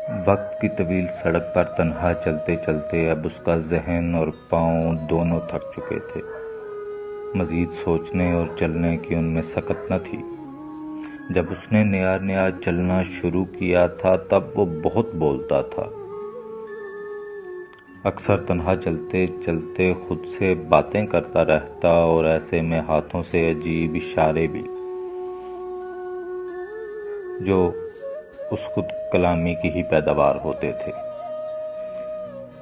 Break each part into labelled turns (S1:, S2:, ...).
S1: وقت کی طویل سڑک پر تنہا چلتے چلتے اب اس کا ذہن اور پاؤں دونوں تھک چکے تھے۔ مزید سوچنے اور چلنے کی ان میں سکت نہ تھی۔ جب اس نے نیا نیا چلنا شروع کیا تھا تب وہ بہت بولتا تھا۔ اکثر تنہا چلتے چلتے خود سے باتیں کرتا رہتا اور ایسے میں ہاتھوں سے عجیب اشارے بھی، جو اس خود کلامی کی ہی پیداوار ہوتے تھے۔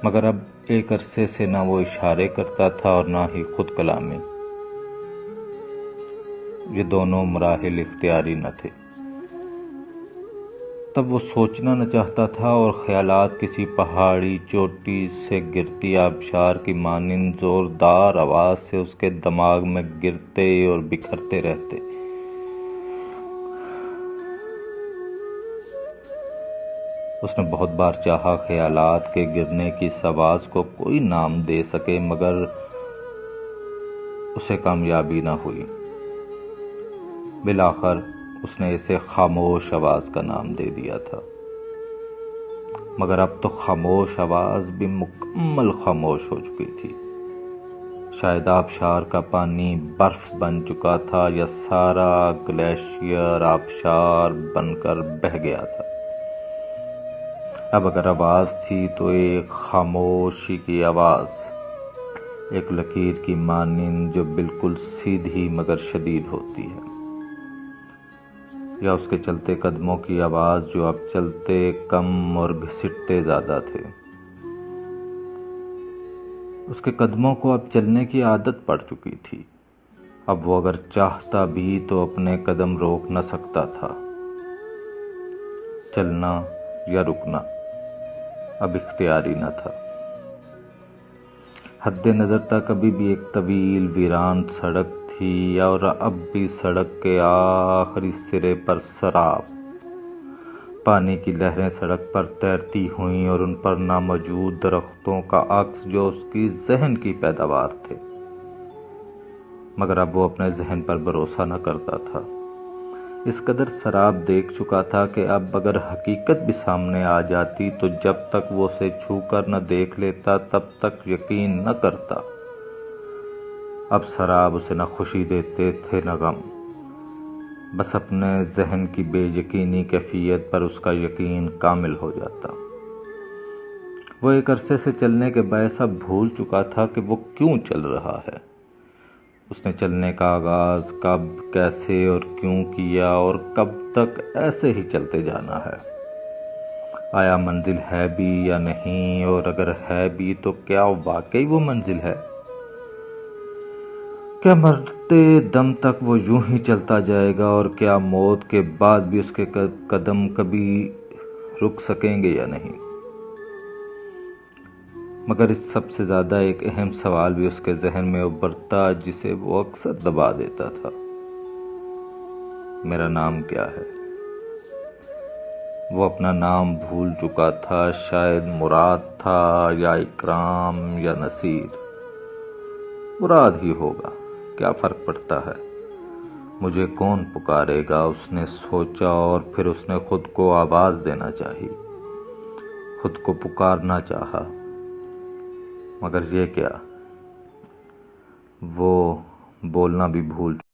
S1: مگر اب ایک عرصے سے نہ وہ اشارے کرتا تھا اور نہ ہی خود کلامی۔ یہ دونوں مراحل اختیاری نہ تھے۔ تب وہ سوچنا نہ چاہتا تھا اور خیالات کسی پہاڑی چوٹی سے گرتی آبشار کی مانند زوردار آواز سے اس کے دماغ میں گرتے اور بکھرتے رہتے۔ اس نے بہت بار چاہا خیالات کے گرنے کی اس آواز کو کوئی نام دے سکے، مگر اسے کامیابی نہ ہوئی۔ بالآخر اس نے اسے خاموش آواز کا نام دے دیا تھا۔ مگر اب تو خاموش آواز بھی مکمل خاموش ہو چکی تھی۔ شاید آبشار کا پانی برف بن چکا تھا یا سارا گلیشیئر آبشار بن کر بہہ گیا تھا۔ اب اگر آواز تھی تو ایک خاموشی کی آواز، ایک لکیر کی مانند جو بالکل سیدھی مگر شدید ہوتی ہے، یا اس کے چلتے قدموں کی آواز جو اب چلتے کم اور گھسٹتے زیادہ تھے۔ اس کے قدموں کو اب چلنے کی عادت پڑ چکی تھی۔ اب وہ اگر چاہتا بھی تو اپنے قدم روک نہ سکتا تھا۔ چلنا یا رکنا اب اختیاری نہ تھا۔ حد نظر تک ابھی بھی ایک طویل ویران سڑک تھی اور اب بھی سڑک کے آخری سرے پر سراب، پانی کی لہریں سڑک پر تیرتی ہوئیں اور ان پر ناموجود درختوں کا عکس جو اس کی ذہن کی پیداوار تھے۔ مگر اب وہ اپنے ذہن پر بھروسہ نہ کرتا تھا۔ اس قدر سراب دیکھ چکا تھا کہ اب اگر حقیقت بھی سامنے آ جاتی تو جب تک وہ اسے چھو کر نہ دیکھ لیتا تب تک یقین نہ کرتا۔ اب سراب اسے نہ خوشی دیتے تھے نہ غم، بس اپنے ذہن کی بے یقینی کیفیت پر اس کا یقین کامل ہو جاتا۔ وہ ایک عرصے سے چلنے کے باعث اب بھول چکا تھا کہ وہ کیوں چل رہا ہے۔ اس نے چلنے کا آغاز کب، کیسے اور کیوں کیا اور کب تک ایسے ہی چلتے جانا ہے۔ آیا منزل ہے بھی یا نہیں، اور اگر ہے بھی تو کیا واقعی وہ منزل ہے؟ کیا مرتے دم تک وہ یوں ہی چلتا جائے گا، اور کیا موت کے بعد بھی اس کے قدم کبھی رک سکیں گے یا نہیں؟ مگر اس سب سے زیادہ ایک اہم سوال بھی اس کے ذہن میں ابھرتا جسے وہ اکثر دبا دیتا تھا۔ میرا نام کیا ہے؟ وہ اپنا نام بھول چکا تھا۔ شاید مراد تھا یا اکرام یا نصیر۔ مراد ہی ہوگا، کیا فرق پڑتا ہے؟ مجھے کون پکارے گا، اس نے سوچا، اور پھر اس نے خود کو آواز دینا چاہی، خود کو پکارنا چاہا، مگر یہ کیا، وہ بولنا بھی بھول